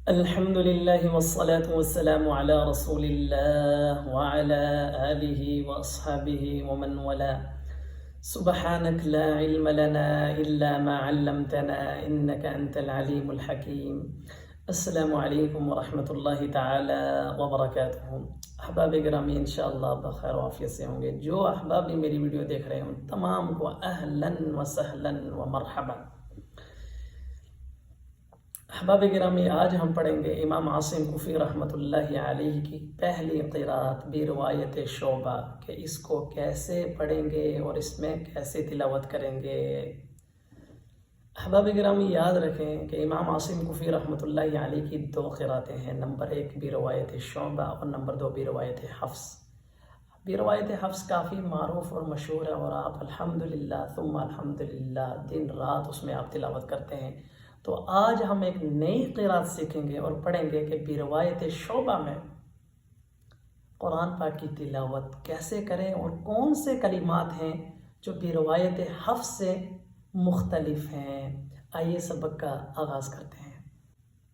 الحمد لله والصلاة والسلام على رسول الله وعلى آله وأصحابه ومن والاه. سبحانك لا علم لنا إلا ما علمتنا إنك أنت العليم الحكيم. السلام علیکم ورحمۃ اللہ تعالی وبرکاتہ. احباب گرامی انشاءاللہ بخیر و عافیت سے ہوں گے. جو احباب بھی میری ویڈیو دیکھ رہے ہیں ان تمام کو اہلاً و سہلاً و مرحبا. احباب گرامی آج ہم پڑھیں گے امام عاصم کوفی رحمۃ اللہ علیہ کی پہلی قرات بروایت شعبہ کہ اس کو کیسے پڑھیں گے اور اس میں کیسے تلاوت کریں گے. احباب گرامی یاد رکھیں کہ امام عاصم کوفی رحمۃ اللہ علیہ کی دو قراتیں ہیں. نمبر 1 بروایت شعبہ اور نمبر 2 بروایت حفص. بروایت حفص کافی معروف اور مشہور ہے اور آپ الحمدللہ ثم الحمدللہ دن رات اس میں آپ تلاوت کرتے ہیں. تو آج ہم ایک نئی قرات سیکھیں گے اور پڑھیں گے کہ بروایت شعبہ میں قرآن پاک کی تلاوت کیسے کریں اور کون سے کلمات ہیں جو بروایت حفص سے مختلف ہیں. آئیے سبق کا آغاز کرتے ہیں.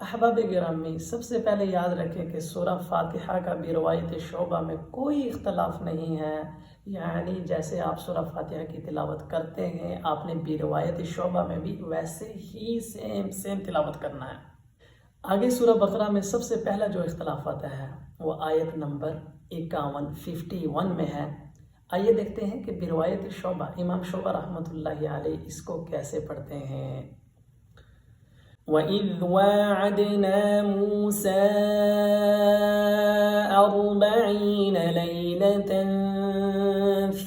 احباب گرامی سب سے پہلے یاد رکھیں کہ سورہ فاتحہ کا بروایت شعبہ میں کوئی اختلاف نہیں ہے. یعنی جیسے آپ سورہ فاتحہ کی تلاوت کرتے ہیں آپ نے بروایت شعبہ میں بھی ویسے ہی سیم تلاوت کرنا ہے. آگے سورہ بقرہ میں سب سے پہلا جو اختلاف آتا ہے وہ آیت نمبر 51 میں ہے. آئیے دیکھتے ہیں کہ بروایت شعبہ امام شعبہ رحمۃ اللہ علیہ اس کو کیسے پڑھتے ہیں. وَإِذْ وَاعَدْنَا مُوسَىٰ 40 لَيْلَةً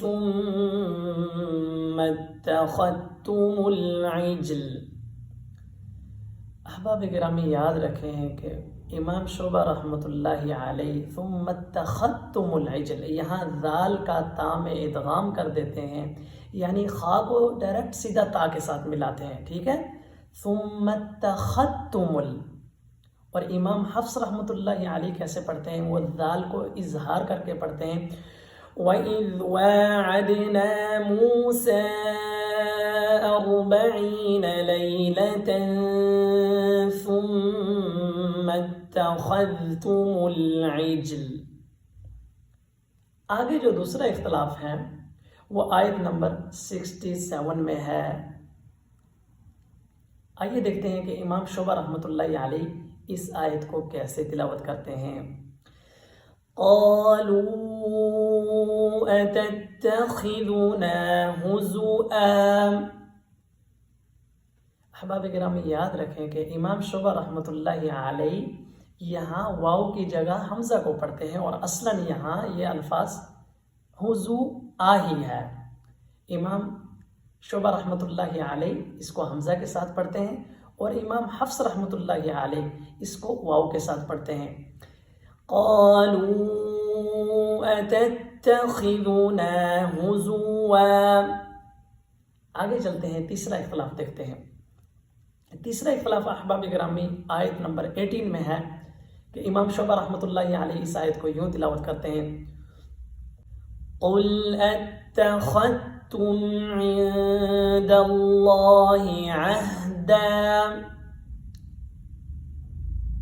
ثُمَّ اتَّخَذْتُمُ الْعِجْلَ. احباب گرامی یاد رکھیں ہیں کہ امام شعبہ رحمۃ اللہ علیہ ثم اتخذتم العجل یہاں ذال کا تا میں ادغام کر دیتے ہیں. یعنی خا کو ڈائریکٹ سیدھا تا کے ساتھ ملاتے ہیں. ٹھیک ہے. ثم اتخذتم اور امام حفص رحمۃ اللہ علیہ کیسے پڑھتے ہیں وہ ذال کو اظہار کر کے پڑھتے ہیں. وَإِذْ وَاعَدْنَا مُوسَىٰ 40 لَيْلَةً ثُمَّ اتَّخَذْتُمُ الْعِجْلَ. آگے جو دوسرا اختلاف ہے وہ آیت نمبر 67 میں ہے. آئیے دیکھتے ہیں کہ امام شعبہ رحمۃ اللہ علیہ اس آیت کو کیسے تلاوت کرتے ہیں. قَالُوا أَتَتَّخِذُنَا هُزُوًا. احباب گرامی یاد رکھیں کہ امام شعبہ رحمۃ اللہ علیہ یہاں واو کی جگہ حمزہ کو پڑھتے ہیں اور اصلاً یہاں یہ الفاظ حضو ہی ہے. امام شعبہ رحمۃ اللہ علیہ اس کو حمزہ کے ساتھ پڑھتے ہیں اور امام حفص رحمۃ اللہ علیہ اس کو واو کے ساتھ پڑھتے ہیں. قَالُوا أَتَتَّخِذُنَا هُزُوًا. آگے چلتے ہیں تیسرا اختلاف دیکھتے ہیں. تیسرا اختلاف احباب گرامی آیت نمبر 18 میں ہے کہ امام شعبہ رحمۃ اللہ علیہ اس آیت کو یوں تلاوت کرتے ہیں. قُلْ أَتَّخَذْتُمْ عِندَ اللَّهِ عَهْدًا.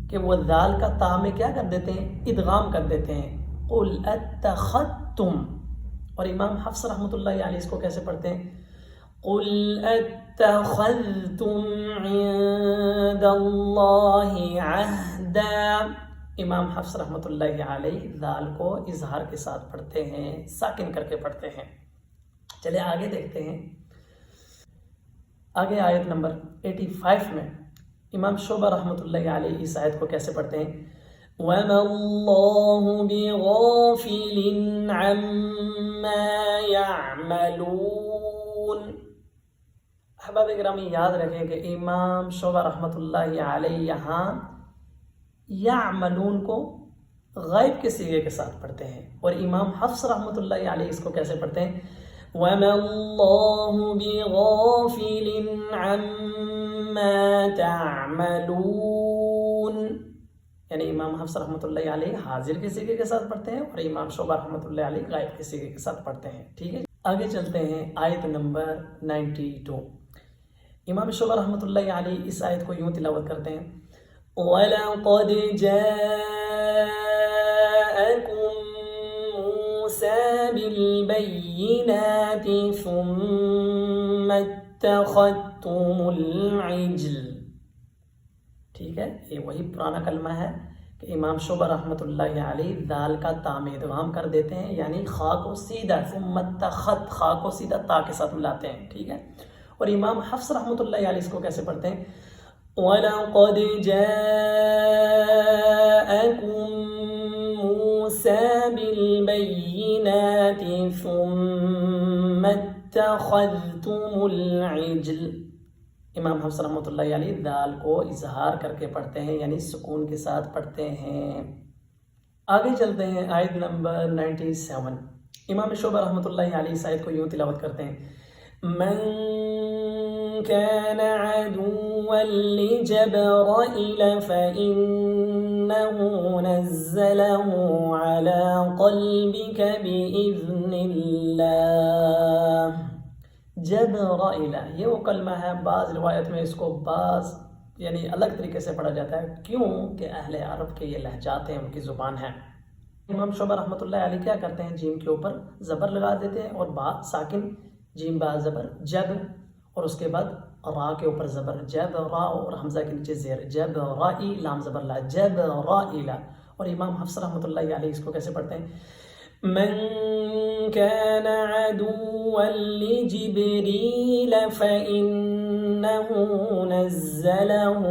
کہ وہ ذال کا تا میں کیا کر دیتے ہیں ادغام کر دیتے ہیں. قُلْ أَتَّخَذْتُمْ اور امام حفص رحمۃ اللہ علیہ اس کو کیسے پڑھتے ہیں. قُلْ أَتَّخَذْتُمْ عِندَ اللَّهِ عَهْدًا. امام حفص رحمۃ اللہ علیہ ذال کو اظہار کے ساتھ پڑھتے ہیں ساکن کر کے پڑھتے ہیں. چلے آگے دیکھتے ہیں. آگے آیت نمبر 85 میں امام شعبہ رحمۃ اللہ علیہ اس آیت کو کیسے پڑھتے ہیں. وَمَا اللَّهُ بِغَافِلٍ عَمَّا يَعْمَلُونَ. احباب گرامی یاد رکھیں کہ امام شعبہ رحمۃ اللہ علیہ یہاں یعملون کو غائب کے صیغے کے ساتھ پڑھتے ہیں اور امام حفص رحمۃ اللہ علیہ اس کو کیسے پڑھتے ہیں. وَمَا اللَّهُ بِغَافِلٍ عَمَّا تَعْمَلُونَ. یعنی امام حفص رحمۃ اللہ علیہ حاضر کے صیغے کے ساتھ پڑھتے ہیں اور امام شعبہ رحمۃ اللہ علیہ غائب کے صیغے کے ساتھ پڑھتے ہیں. ٹھیک ہے. آگے چلتے ہیں آیت نمبر 92. امام شعبہ رحمۃ اللہ علیہ اس آیت کو یوں تلاوت کرتے ہیں. وَلَقَدْ جَاءَكُم مُوسَى بِالْبَيِّنَاتِ ثُمَّ اتَّخَذْتُمُ الْعِجْلَ. ٹھیک ہے، یہ وہی پرانا کلمہ ہے کہ امام شعبہ رحمۃ اللہ علیہ دال کا تام ادغام کر دیتے ہیں، یعنی خا کو سیدھا ثم اتخذ، خا کو سیدھا تا کے ساتھ ملاتے ہیں. ٹھیک ہے، اور امام حفص رحمۃ اللہ علیہ اس کو کیسے پڑھتے ہیں؟ وَلَقَدْ جَاءَكُم مُوسَى بِالْبَيِّنَاتِ ثُمَّ اتَّخَذْتُمُ الْعِجْلَ. امام حفص رحمۃ اللہ علیہ دال کو اظہار کر کے پڑھتے ہیں، یعنی سکون کے ساتھ پڑھتے ہیں. آگے چلتے ہیں آیت نمبر 97. امام شعبہ رحمۃ اللہ علیہ اس آیت کو یوں تلاوت کرتے ہیں: من كان عدوا لجبرائيل فإنه نزله على قلبك بإذن الله. جبرائیل یہ وہ کلمہ ہے، بعض روایت میں اس کو بعض یعنی الگ طریقے سے پڑھا جاتا ہے، کیوں کہ اہل عرب کے یہ لہجات ہیں، ان کی زبان ہے. امام شعبہ رحمۃ اللہ علیہ کیا کرتے ہیں؟ جیم کے اوپر زبر لگا دیتے ہیں اور با ساکن، جیم با زبر جب، اور اس کے بعد را کے اوپر زبر جب را، اور حمزہ کے نیچے زیر جب رائی، لام زبر لا جب رائلا. اور امام حفص رحمۃ اللہ علیہ اس کو کیسے پڑھتے ہیں؟ من كان عدوا لجبريل فإنه نزله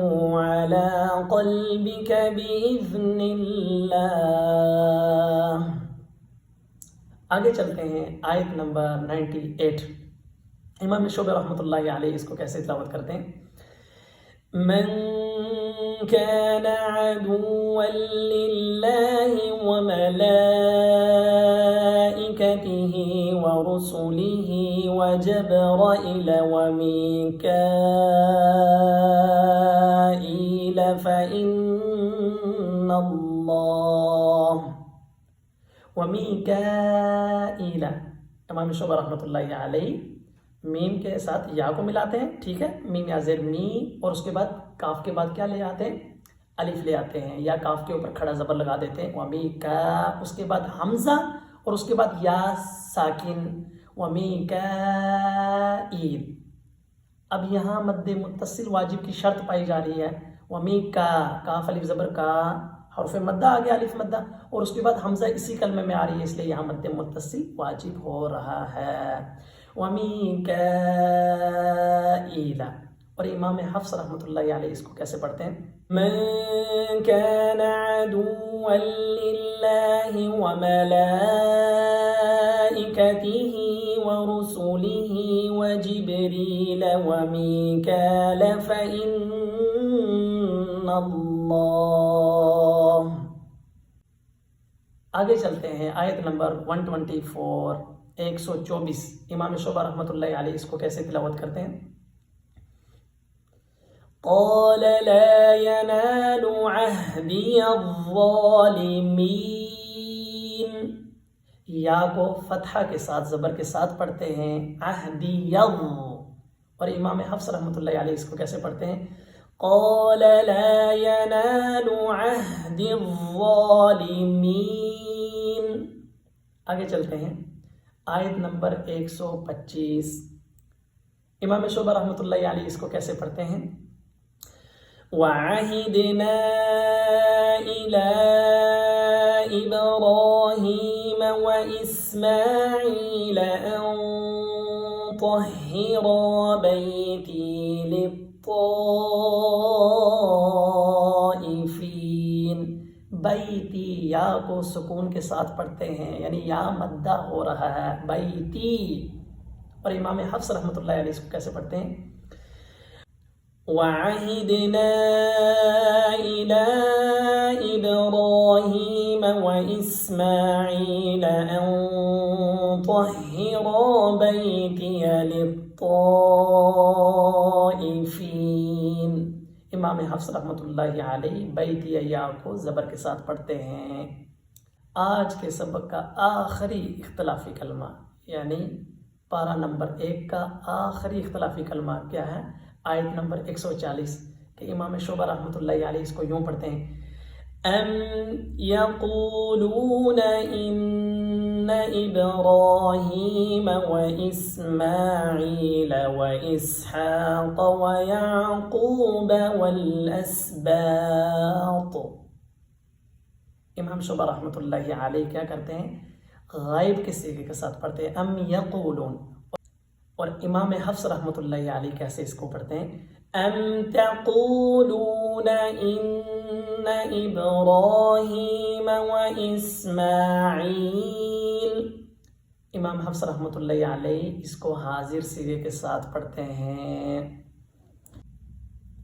على قلبك بإذن الله. آگے چلتے ہیں آیت نمبر 98. امام شعبہ رحمۃ اللہ علیہ اس کو کیسے تلاوت کرتے ہیں؟ من كان عدوا لله وملائكته ورسله وجبرائيل وميكائيل فإن الله وميكائيل. امام شعبہ رحمۃ اللہ علیہ میم کے ساتھ یا کو ملاتے ہیں. ٹھیک ہے، میم یا زیر می، اور اس کے بعد کاف کے بعد کیا لے آتے ہیں؟ الف لے آتے ہیں، یا کاف کے اوپر کھڑا زبر لگا دیتے ہیں ومی کا، اس کے بعد حمزہ، اور اس کے بعد یا ساکن ومی کا عید. اب یہاں مد متصل واجب کی شرط پائی جا رہی ہے. ومی کا، کاف الف زبر کا، حرف مدہ آ گیا الف مدہ، اور اس کے بعد حمزہ اسی کلمے میں آ رہی ہے، اس لیے یہاں مد متصل واجب ہو رہا ہے. وَمِيكَائِيلَ. اور امام حفص رحمۃ اللہ علیہ اس کو کیسے پڑھتے ہیں؟ من كان عدوا لله وملائكته ورسله وجبريل وميكال فإن الله. آگے چلتے ہیں آیت نمبر 124. 124. امام شعبہ رحمۃ اللہ علیہ اس کو کیسے تلاوت کرتے ہیں؟ قال لا ينال عهدي الظالمين. یا کو فتحہ کے ساتھ زبر کے ساتھ پڑھتے ہیں عہدی. اور امام حفص رحمۃ اللہ علیہ اس کو کیسے پڑھتے ہیں؟ قال لا ينال عهدي الظالمين. آگے چلتے ہیں آیت نمبر 125. امام شعبہ رحمۃ اللہ علیہ اس کو کیسے پڑھتے ہیں؟ وَعَهِدْنَا إِلَىٰ إِبْرَاهِيمَ وَإِسْمَاعِيلَ أَن طَهِّرَا بَيْتِي لِلطَّائِفِينَ. بیتی، یا کو سکون کے ساتھ پڑھتے ہیں، یعنی یا مدہ ہو رہا ہے بیتی. اور امام حفص رحمۃ اللہ علیہ اس کو کیسے پڑھتے ہیں؟ وَعَهِدْنَا إِلَىٰ إِبْرَاهِيمَ وَإِسْمَاعِيلَ أَن طَهِّرَا بَيْتِيَ لِلطَّائِفِينَ. امام حفص رحمۃ اللہ علیہ بیتی یا کو زبر کے ساتھ پڑھتے ہیں. آج کے سبق کا آخری اختلافی کلمہ، یعنی پارہ نمبر 1 کا آخری اختلافی کلمہ کیا ہے؟ آیت نمبر 140. کہ امام شعبہ رحمۃ اللہ علیہ اس کو یوں پڑھتے ہیں ام یقولون ان ابراہیم واسماعیل واسحاق ویعقوب والاسباط. امام شعبہ رحمۃ اللہ علیہ کیا کرتے ہیں؟ غائب کے صیغے کے ساتھ پڑھتے ہیں ام یقولون. اور امام حفص رحمۃ اللہ علیہ کیسے اس کو پڑھتے ہیں؟ ام تقولون ان ابراہیم واسماعیل. امام حفص رحمۃ اللہ علیہ اس کو حاضر صیغے کے ساتھ پڑھتے ہیں.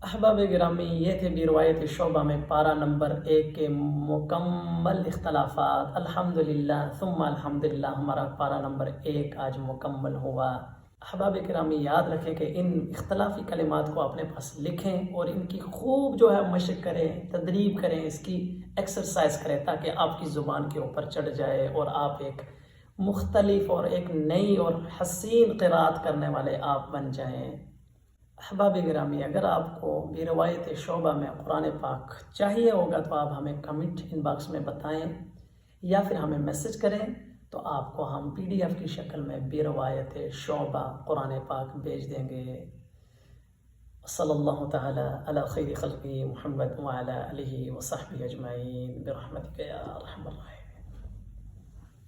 احباب گرامی، یہ تھے بھی روایت شعبہ میں پارہ نمبر 1 کے مکمل اختلافات. الحمدللہ ثم الحمدللہ ہمارا پارہ نمبر 1 آج مکمل ہوا. احباب گرامی، یاد رکھیں کہ ان اختلافی کلمات کو اپنے پاس لکھیں اور ان کی خوب جو ہے مشق کریں، تدریب کریں، اس کی ایکسرسائز کریں تاکہ آپ کی زبان کے اوپر چڑھ جائے اور آپ ایک مختلف اور ایک نئی اور حسین قرات کرنے والے آپ بن جائیں. احباب گرامی، اگر آپ کو بھی روایت شعبہ میں قرآن پاک چاہیے ہوگا تو آپ ہمیں کمنٹ ان باکس میں بتائیں یا پھر ہمیں میسج کریں، تو آپ کو ہم PDF کی شکل میں بھی روایت شعبہ قرآن پاک بھیج دیں گے. صلی اللہ تعالی علی خیر خلقہ محمد وعلی آلہ وصحبہ اجمعین برحمتک یا ارحم الراحمین.